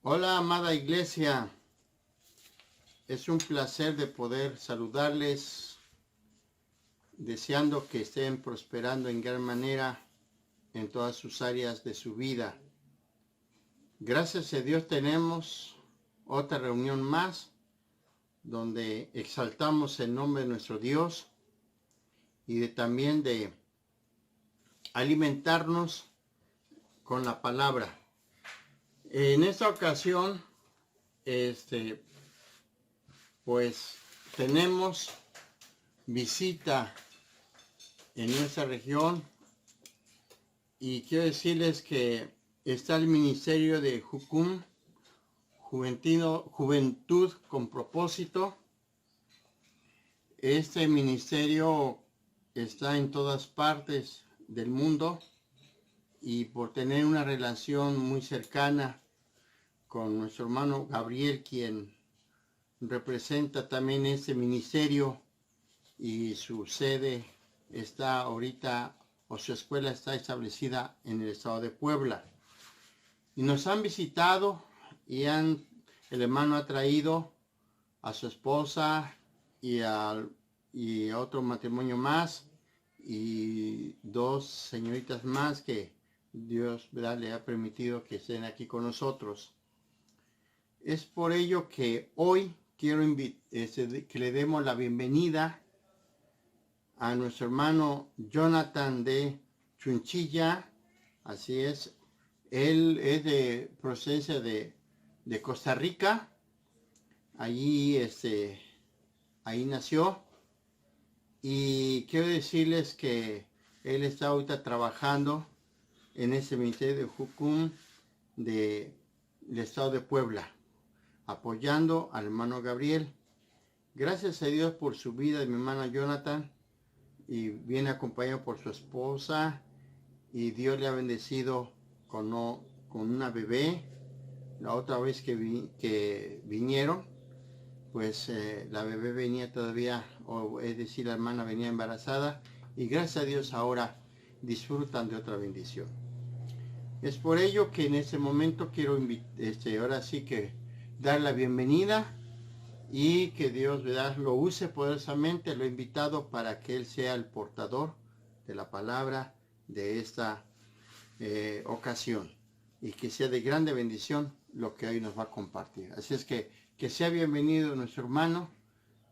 Hola, amada iglesia. Es un placer de poder saludarles, deseando que estén prosperando en gran manera en todas sus áreas de su vida. Gracias a Dios tenemos otra reunión más donde exaltamos el nombre de nuestro Dios y también de alimentarnos con la palabra. En esta ocasión, pues tenemos visita en nuestra región y quiero decirles que está el ministerio de Jucum, Juventud con Propósito. Este ministerio está en todas partes del mundo y por tener una relación muy cercana con nuestro hermano Gabriel, quien representa también este ministerio, y su sede está ahorita, o su escuela está establecida en el estado de Puebla. Y nos han visitado y el hermano ha traído a su esposa y a otro matrimonio más y dos señoritas más que Dios, ¿verdad?, le ha permitido que estén aquí con nosotros. Es por ello que hoy quiero que le demos la bienvenida a nuestro hermano Jonathan de Chunchilla. Así es, él es de procedencia de Costa Rica. Allí ahí nació, y quiero decirles que él está ahorita trabajando en ese ministerio de Jucum del estado de Puebla, apoyando al hermano Gabriel. Gracias a Dios por su vida de mi hermano Jonathan, y viene acompañado por su esposa, y Dios le ha bendecido con una bebé. La otra vez que vinieron, pues la bebé venía todavía, es decir, la hermana venía embarazada, y gracias a Dios ahora disfrutan de otra bendición. Es por ello que en este momento quiero ahora sí que dar la bienvenida, y que Dios, ¿verdad?, lo use poderosamente. Lo he invitado para que Él sea el portador de la palabra de esta ocasión, y que sea de grande bendición lo que hoy nos va a compartir. Así es que sea bienvenido nuestro hermano.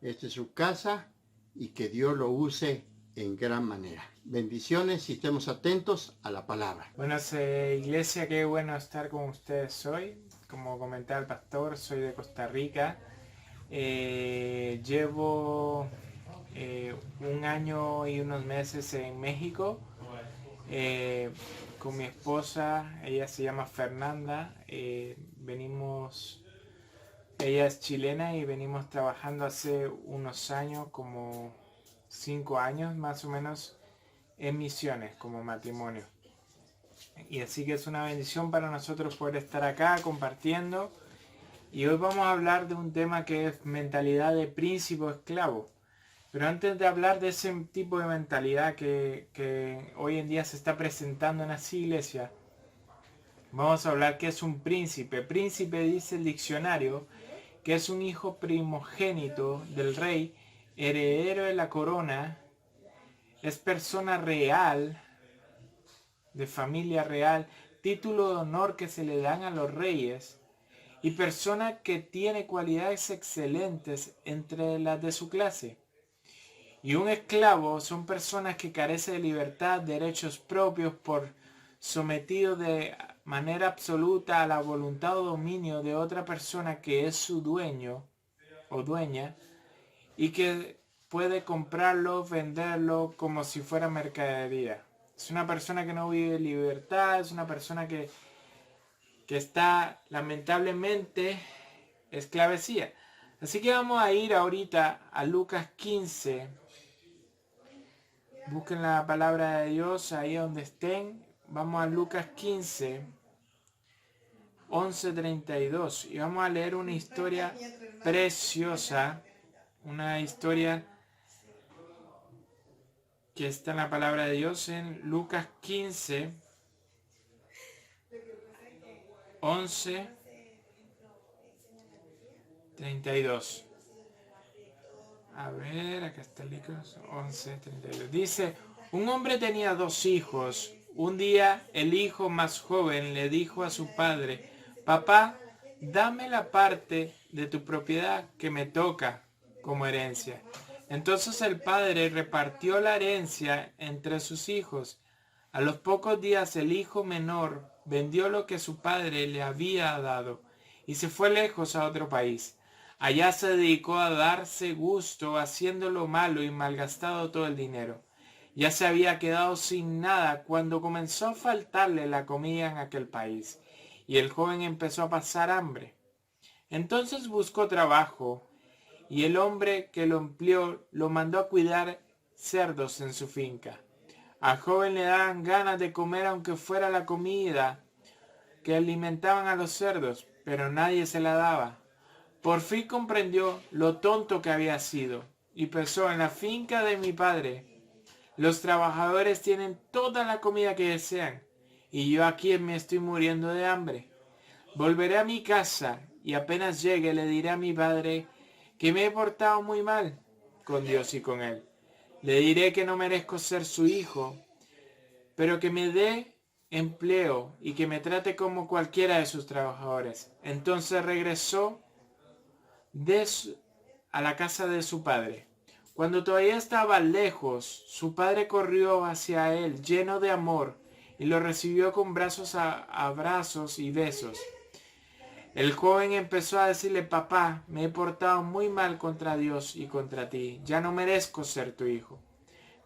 Esta es su casa, y que Dios lo use en gran manera. Bendiciones, y estemos atentos a la palabra. Buenas iglesia, qué bueno estar con ustedes hoy. Como comentaba el pastor, soy de Costa Rica. Llevo 1 año y unos meses en México con mi esposa. Ella se llama Fernanda. Ella es chilena y venimos trabajando hace unos años, como 5 años más o menos, en misiones como matrimonio. Y así que es una bendición para nosotros poder estar acá compartiendo. Y hoy vamos a hablar de un tema que es mentalidad de príncipe o esclavo. Pero antes de hablar de ese tipo de mentalidad que hoy en día se está presentando en las iglesias, vamos a hablar qué es un príncipe. Príncipe, dice el diccionario, que es un hijo primogénito del rey, heredero de la corona, es persona real, de familia real, título de honor que se le dan a los reyes, y persona que tiene cualidades excelentes entre las de su clase. Y un esclavo son personas que carecen de libertad, derechos propios, por sometido de manera absoluta a la voluntad o dominio de otra persona que es su dueño o dueña, y que puede comprarlo, venderlo como si fuera mercadería. Es una persona que no vive en libertad, es una persona que está lamentablemente esclavecida. Así que vamos a ir ahorita a Lucas 15. Busquen la palabra de Dios ahí donde estén. Vamos a Lucas 15, 11:32. Y vamos a leer una historia preciosa. Una historia que está en la palabra de Dios en Lucas 15, 11 32. A ver, acá está el libro, 11:32. Dice, un hombre tenía 2 hijos. Un día el hijo más joven le dijo a su padre, papá, dame la parte de tu propiedad que me toca como herencia. Entonces el padre repartió la herencia entre sus hijos. A los pocos días el hijo menor vendió lo que su padre le había dado y se fue lejos a otro país. Allá se dedicó a darse gusto haciendo lo malo y malgastado todo el dinero. Ya se había quedado sin nada cuando comenzó a faltarle la comida en aquel país, y el joven empezó a pasar hambre. Entonces buscó trabajo, y el hombre que lo empleó lo mandó a cuidar cerdos en su finca. Al joven le daban ganas de comer aunque fuera la comida que alimentaban a los cerdos, pero nadie se la daba. Por fin comprendió lo tonto que había sido y pensó, en la finca de mi padre los trabajadores tienen toda la comida que desean y yo aquí me estoy muriendo de hambre. Volveré a mi casa y apenas llegue le diré a mi padre que me he portado muy mal con Dios y con él. Le diré que no merezco ser su hijo, pero que me dé empleo y que me trate como cualquiera de sus trabajadores. Entonces regresó a la casa de su padre. Cuando todavía estaba lejos, su padre corrió hacia él lleno de amor y lo recibió con abrazos y besos. El joven empezó a decirle, papá, me he portado muy mal contra Dios y contra ti, ya no merezco ser tu hijo.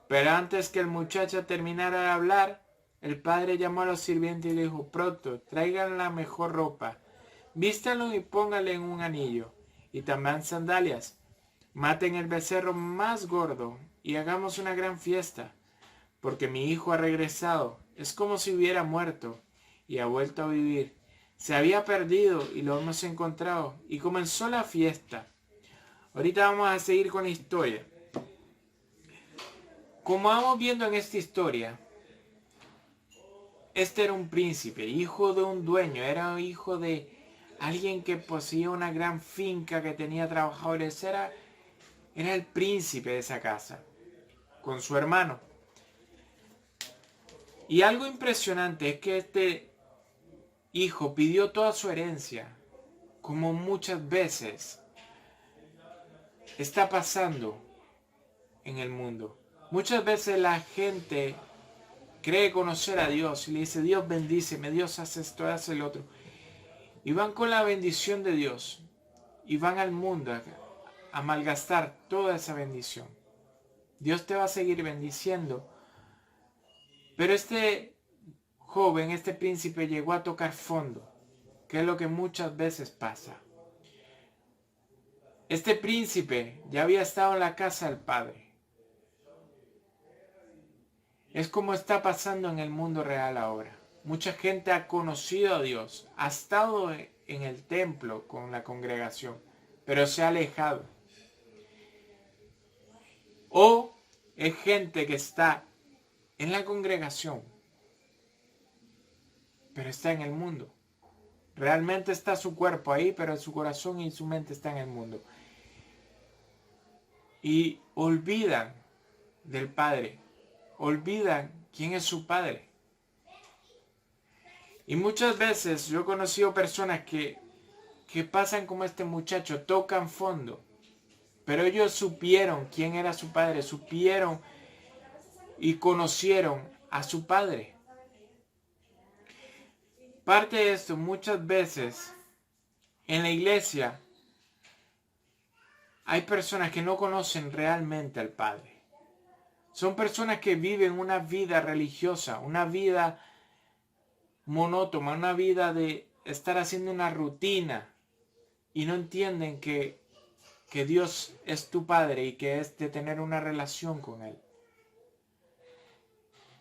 Pero antes que el muchacho terminara de hablar, el padre llamó a los sirvientes y le dijo, pronto, traigan la mejor ropa, vístanlo y póngale en un anillo, y también sandalias. Maten el becerro más gordo y hagamos una gran fiesta, porque mi hijo ha regresado, es como si hubiera muerto y ha vuelto a vivir. Se había perdido y lo hemos encontrado, y comenzó la fiesta. Ahorita vamos a seguir con la historia. Como vamos viendo en esta historia, este era un príncipe, hijo de un dueño, era hijo de alguien que poseía una gran finca, que tenía trabajadores, era el príncipe de esa casa, con su hermano. Y algo impresionante es que este hijo pidió toda su herencia, como muchas veces está pasando en el mundo. Muchas veces la gente cree conocer a Dios y le dice, Dios bendíceme, Dios hace esto, hace lo otro. Y van con la bendición de Dios y van al mundo a malgastar toda esa bendición. Dios te va a seguir bendiciendo. Pero este joven, este príncipe, llegó a tocar fondo, que es lo que muchas veces pasa. Este príncipe ya había estado en la casa del padre. Es como está pasando en el mundo real ahora. Mucha gente ha conocido a Dios, ha estado en el templo con la congregación, pero se ha alejado. O es gente que está en la congregación, pero está en el mundo. Realmente está su cuerpo ahí, pero su corazón y su mente está en el mundo. Y olvidan del Padre, olvidan quién es su Padre. Y muchas veces yo he conocido personas que pasan como este muchacho, tocan fondo, pero ellos supieron quién era su Padre, supieron y conocieron a su Padre. Parte de esto, muchas veces en la iglesia hay personas que no conocen realmente al Padre. Son personas que viven una vida religiosa, una vida monótona, una vida de estar haciendo una rutina y no entienden que Dios es tu Padre y que es de tener una relación con Él.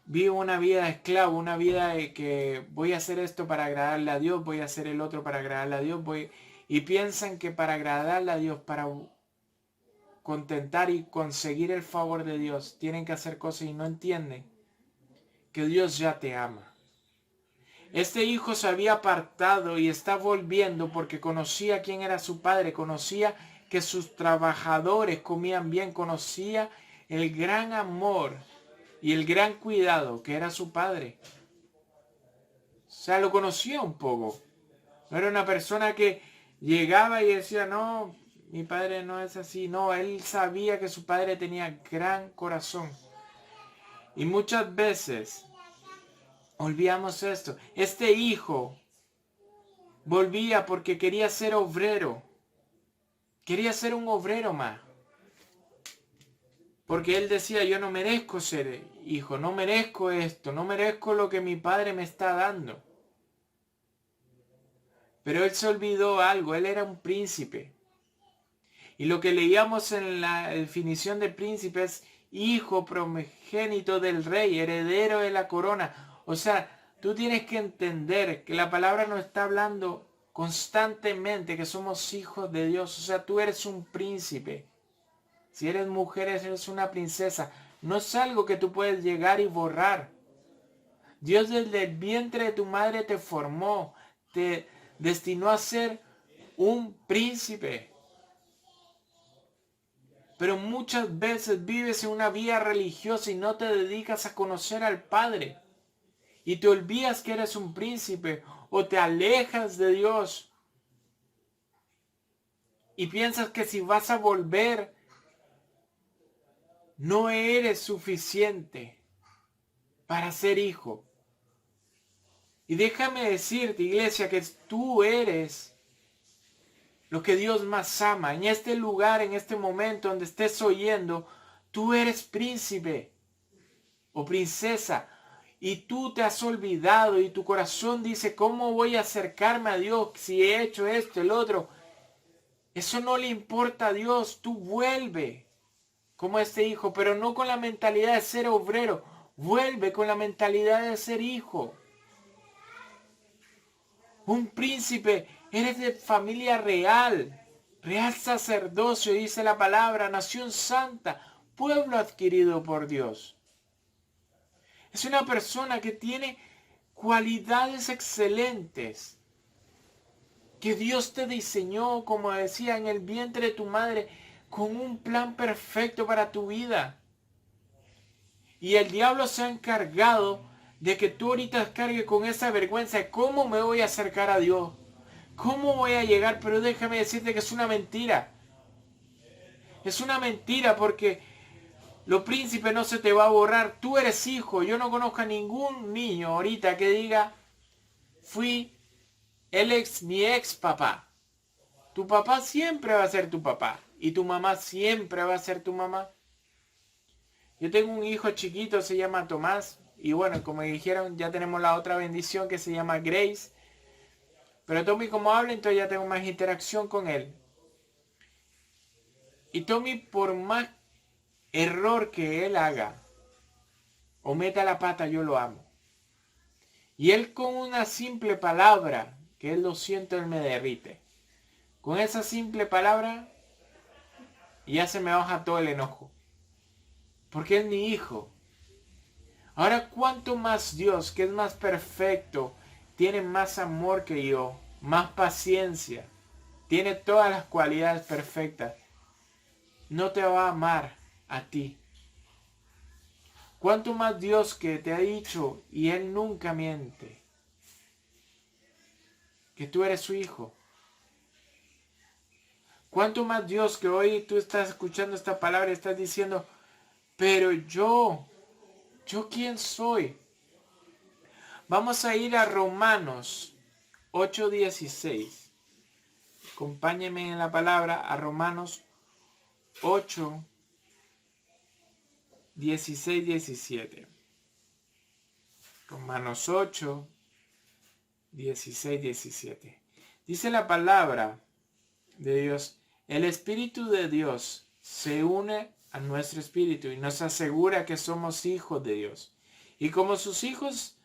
Vive una vida de esclavo, una vida de que voy a hacer esto para agradarle a Dios, voy a hacer el otro para agradarle a Dios, y piensan que para agradarle a Dios, para contentar y conseguir el favor de Dios, tienen que hacer cosas y no entienden que Dios ya te ama. Este hijo se había apartado y está volviendo porque conocía quién era su padre, conocía que sus trabajadores comían bien, conocía el gran amor y el gran cuidado que era su padre. O sea, lo conocía un poco. No era una persona que llegaba y decía, no, mi padre no es así. No, él sabía que su padre tenía gran corazón. Y muchas veces olvidamos esto. Este hijo volvía porque quería ser obrero. Quería ser un obrero más. Porque él decía, yo no merezco ser hijo, no merezco esto, no merezco lo que mi padre me está dando. Pero él se olvidó algo, él era un príncipe. Y lo que leíamos en la definición de príncipe es hijo primogénito del rey, heredero de la corona. O sea, tú tienes que entender que la palabra nos está hablando constantemente que somos hijos de Dios. O sea, tú eres un príncipe. Si eres mujer, eres una princesa. No es algo que tú puedes llegar y borrar. Dios desde el vientre de tu madre te formó, te destinó a ser un príncipe. Pero muchas veces vives en una vida religiosa y no te dedicas a conocer al Padre. Y te olvidas que eres un príncipe o te alejas de Dios. Y piensas que si vas a volver, no eres suficiente para ser hijo. Y déjame decirte, iglesia, que tú eres lo que Dios más ama. En este lugar, en este momento donde estés oyendo, tú eres príncipe o princesa. Y tú te has olvidado y tu corazón dice, ¿cómo voy a acercarme a Dios si he hecho esto, el otro? Eso no le importa a Dios. Tú vuelve como este hijo, pero no con la mentalidad de ser obrero. Vuelve con la mentalidad de ser hijo. Un príncipe, eres de familia real, real sacerdocio, dice la palabra, nación santa, pueblo adquirido por Dios. Es una persona que tiene cualidades excelentes, que Dios te diseñó, como decía, en el vientre de tu madre, con un plan perfecto para tu vida. Y el diablo se ha encargado de que tú ahorita cargues con esa vergüenza de cómo me voy a acercar a Dios. ¿Cómo voy a llegar? Pero déjame decirte que es una mentira. Es una mentira porque lo príncipe no se te va a borrar. Tú eres hijo. Yo no conozco a ningún niño ahorita que diga, mi ex papá. Tu papá siempre va a ser tu papá. Y tu mamá siempre va a ser tu mamá. Yo tengo un hijo chiquito, se llama Tomás. Y bueno, como dijeron, ya tenemos la otra bendición que se llama Grace. Pero Tommy como habla, entonces ya tengo más interacción con él. Y Tommy, por más error que él haga, o meta la pata, yo lo amo. Y él con una simple palabra, que él lo siento, él me derrite. Con esa simple palabra, ya se me baja todo el enojo. Porque es mi hijo. Ahora, ¿cuánto más Dios, que es más perfecto, tiene más amor que yo, más paciencia, tiene todas las cualidades perfectas, no te va a amar a ti? ¿Cuánto más Dios que te ha dicho, y Él nunca miente, que tú eres su hijo? ¿Cuánto más Dios que hoy tú estás escuchando esta palabra y estás diciendo, pero ¿yo quién soy? Vamos a ir a Romanos 8:16. Acompáñenme en la palabra a Romanos 8:16-17. Romanos 8:16-17. Dice la palabra de Dios, el Espíritu de Dios se une a nuestro espíritu y nos asegura que somos hijos de Dios. Y como sus hijos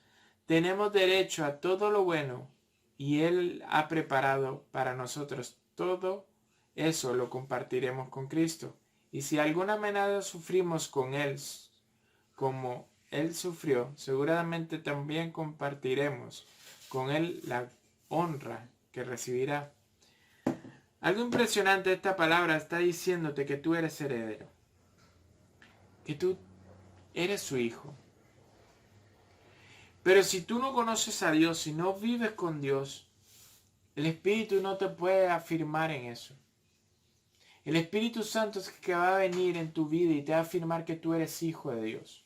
tenemos derecho a todo lo bueno y Él ha preparado para nosotros todo eso, lo compartiremos con Cristo. Y si alguna manera sufrimos con Él, como Él sufrió, seguramente también compartiremos con él la honra que recibirá. Algo impresionante, esta palabra está diciéndote que tú eres heredero, que tú eres su hijo. Pero si tú no conoces a Dios, si no vives con Dios, el Espíritu no te puede afirmar en eso. El Espíritu Santo es el que va a venir en tu vida y te va a afirmar que tú eres hijo de Dios.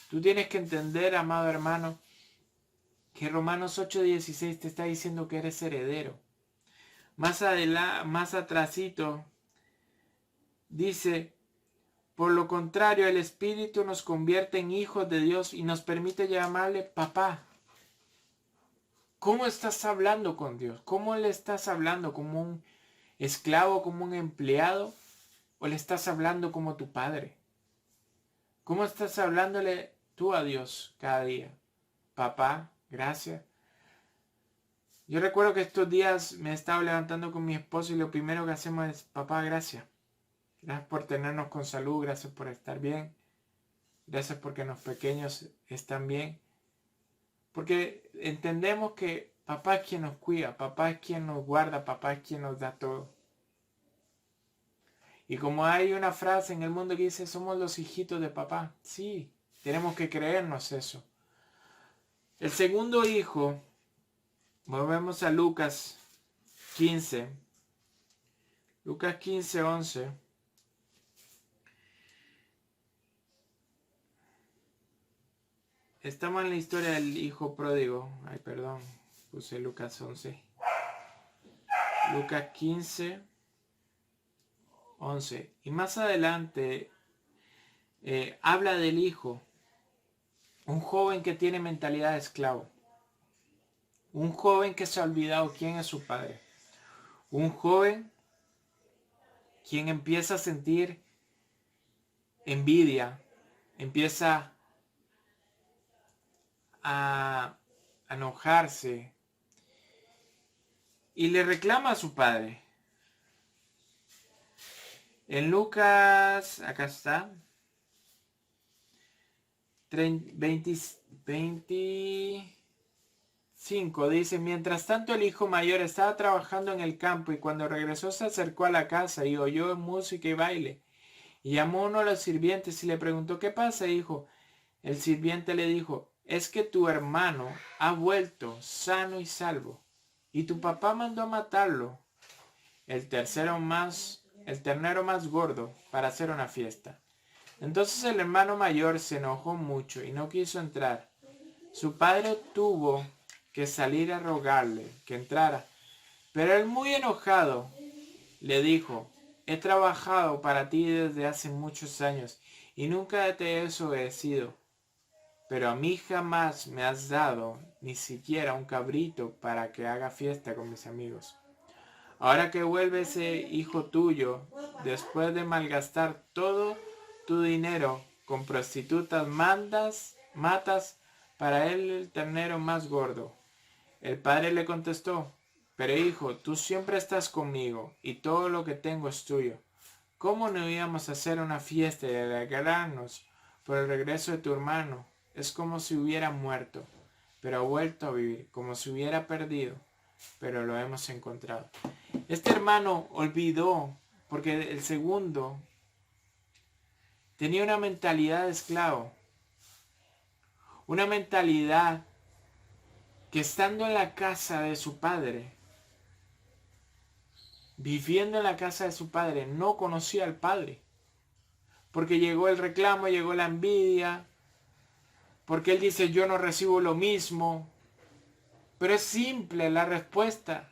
Tú tienes que entender, amado hermano, que Romanos 8:16 te está diciendo que eres heredero. Más atrásito dice, por lo contrario, el Espíritu nos convierte en hijos de Dios y nos permite llamarle papá. ¿Cómo estás hablando con Dios? ¿Cómo le estás hablando? ¿Como un esclavo, como un empleado? ¿O le estás hablando como tu padre? ¿Cómo estás hablándole tú a Dios cada día? Papá, gracias. Yo recuerdo que estos días me estaba levantando con mi esposo y lo primero que hacemos es, papá, gracias. Gracias por tenernos con salud, gracias por estar bien. Gracias porque los pequeños están bien. Porque entendemos que papá es quien nos cuida, papá es quien nos guarda, papá es quien nos da todo. Y como hay una frase en el mundo que dice, somos los hijitos de papá. Sí, tenemos que creernos eso. El segundo hijo, volvemos a Lucas 15. Lucas 15:11. Estamos en la historia del hijo pródigo. Ay, perdón, puse Lucas 11. Lucas 15:11. Y más adelante habla del hijo. Un joven que tiene mentalidad de esclavo. Un joven que se ha olvidado quién es su padre. Un joven quien empieza a sentir envidia. Empieza a enojarse y le reclama a su padre. En Lucas, acá está, 25 dice, mientras tanto el hijo mayor estaba trabajando en el campo y cuando regresó se acercó a la casa y oyó música y baile. Y llamó a uno de los sirvientes y le preguntó, ¿qué pasa, hijo? El sirviente le dijo, es que tu hermano ha vuelto sano y salvo, y tu papá mandó a matarlo, el ternero más gordo, para hacer una fiesta. Entonces el hermano mayor se enojó mucho y no quiso entrar. Su padre tuvo que salir a rogarle que entrara, pero él muy enojado le dijo, he trabajado para ti desde hace muchos años y nunca te he desobedecido. Pero a mí jamás me has dado ni siquiera un cabrito para que haga fiesta con mis amigos. Ahora que vuelve ese hijo tuyo, después de malgastar todo tu dinero con prostitutas, matas para él el ternero más gordo. El padre le contestó, pero hijo, tú siempre estás conmigo y todo lo que tengo es tuyo. ¿Cómo no íbamos a hacer una fiesta y alegrarnos por el regreso de tu hermano? Es como si hubiera muerto, pero ha vuelto a vivir, como si hubiera perdido, pero lo hemos encontrado. Este hermano olvidó, porque el segundo tenía una mentalidad de esclavo, una mentalidad que estando en la casa de su padre, viviendo en la casa de su padre, no conocía al padre, porque llegó el reclamo, llegó la envidia, porque él dice, yo no recibo lo mismo. Pero es simple la respuesta.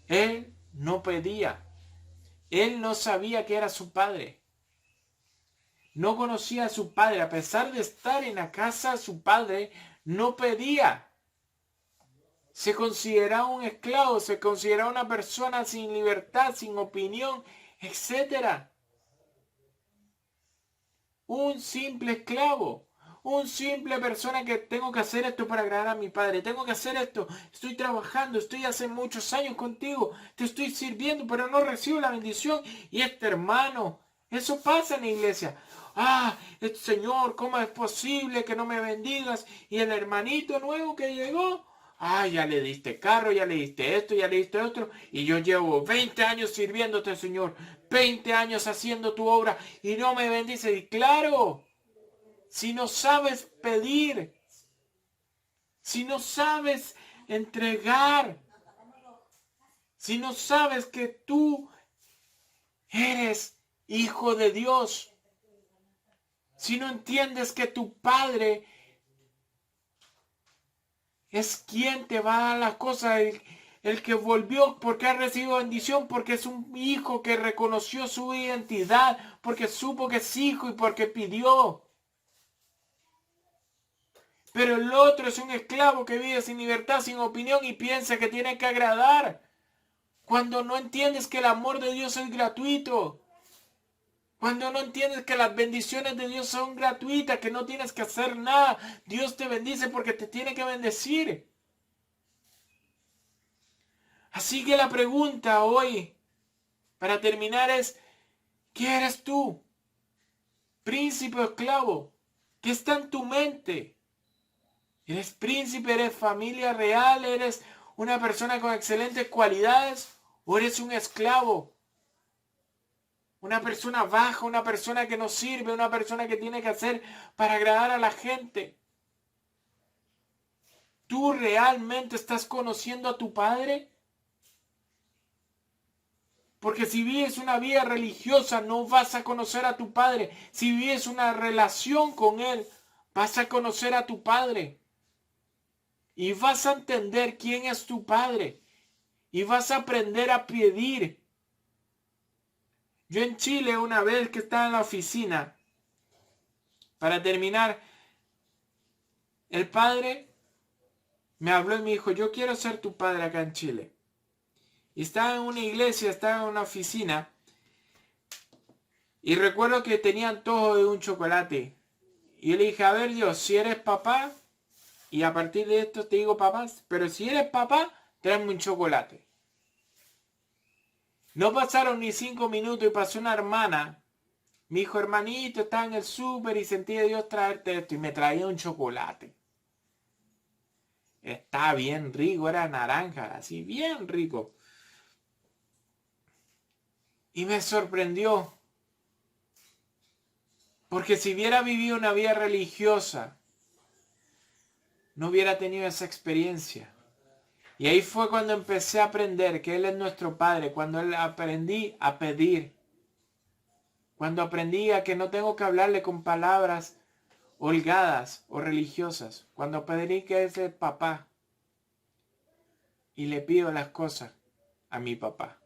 Él no pedía. Él no sabía que era su padre. No conocía a su padre. A pesar de estar en la casa de su padre, no pedía. Se consideraba un esclavo, se consideraba una persona sin libertad, sin opinión, etc. Un simple esclavo. Un simple persona que tengo que hacer esto para agradar a mi padre. Tengo que hacer esto. Estoy trabajando. Estoy hace muchos años contigo. Te estoy sirviendo, pero no recibo la bendición. Y este hermano, eso pasa en la iglesia. Señor, ¿cómo es posible que no me bendigas? Y el hermanito nuevo que llegó, ya le diste carro, ya le diste esto, ya le diste otro. Y yo llevo 20 años sirviéndote, Señor. 20 años haciendo tu obra y no me bendices. Y claro, si no sabes pedir, si no sabes entregar, si no sabes que tú eres hijo de Dios, si no entiendes que tu Padre es quien te va a dar las cosas, el que volvió porque ha recibido bendición, porque es un hijo que reconoció su identidad, porque supo que es hijo y porque pidió. Pero el otro es un esclavo que vive sin libertad, sin opinión y piensa que tiene que agradar. Cuando no entiendes que el amor de Dios es gratuito. Cuando no entiendes que las bendiciones de Dios son gratuitas, que no tienes que hacer nada. Dios te bendice porque te tiene que bendecir. Así que la pregunta hoy, para terminar, es, ¿qué eres tú? ¿Príncipe o esclavo? ¿Qué está en tu mente? ¿Eres príncipe? ¿Eres familia real? ¿Eres una persona con excelentes cualidades? ¿O eres un esclavo? Una persona baja, una persona que no sirve, una persona que tiene que hacer para agradar a la gente. ¿Tú realmente estás conociendo a tu Padre? Porque si vives una vida religiosa no vas a conocer a tu Padre. Si vives una relación con Él, vas a conocer a tu Padre. Y vas a entender quién es tu Padre. Y vas a aprender a pedir. Yo en Chile una vez que estaba en la oficina, para terminar, el padre me habló y me dijo, yo quiero ser tu padre acá en Chile. Y estaba en una iglesia, estaba en una oficina, y recuerdo que tenía antojo de un chocolate. Y yo le dije, a ver Dios, si eres papá, y a partir de esto te digo papá, pero si eres papá, tráeme un chocolate. No pasaron ni 5 minutos y pasó una hermana. Mi hijo hermanito estaba en el súper y sentí de Dios traerte esto y me traía un chocolate. Está bien rico, era naranja, así bien rico. Y me sorprendió. Porque si hubiera vivido una vida religiosa, no hubiera tenido esa experiencia. Y ahí fue cuando empecé a aprender que Él es nuestro Padre, cuando aprendí a pedir. Cuando aprendí a que no tengo que hablarle con palabras holgadas o religiosas. Cuando aprendí que es el papá. Y le pido las cosas a mi papá.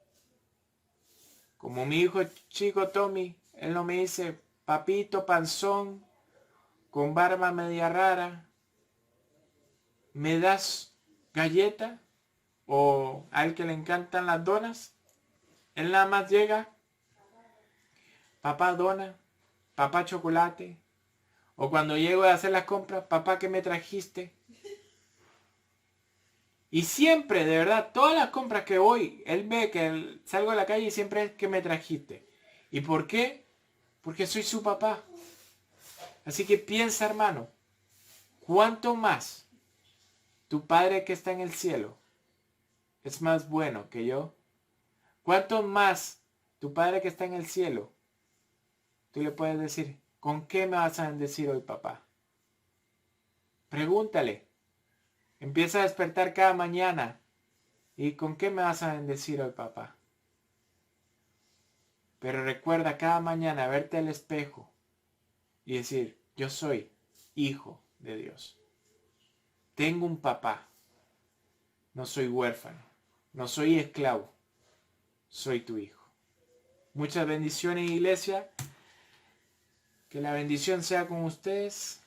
Como mi hijo chico Tommy, él no me dice, papito panzón, con barba media rara, ¿me das galleta? O a él que le encantan las donas. Él nada más llega, papá dona, papá chocolate. O cuando llego a hacer las compras, papá, ¿qué me trajiste? Y siempre, de verdad, todas las compras que voy, él ve que salgo a la calle y siempre es, ¿qué me trajiste? ¿Y por qué? Porque soy su papá. Así que piensa, hermano, ¿cuánto más tu Padre que está en el cielo es más bueno que yo? ¿Cuánto más tu Padre que está en el cielo, tú le puedes decir, ¿con qué me vas a bendecir hoy, papá? Pregúntale. Empieza a despertar cada mañana. ¿Y con qué me vas a bendecir hoy, papá? Pero recuerda cada mañana verte al espejo y decir, yo soy hijo de Dios. Tengo un papá. No soy huérfano. No soy esclavo. Soy tu hijo. Muchas bendiciones, iglesia. Que la bendición sea con ustedes.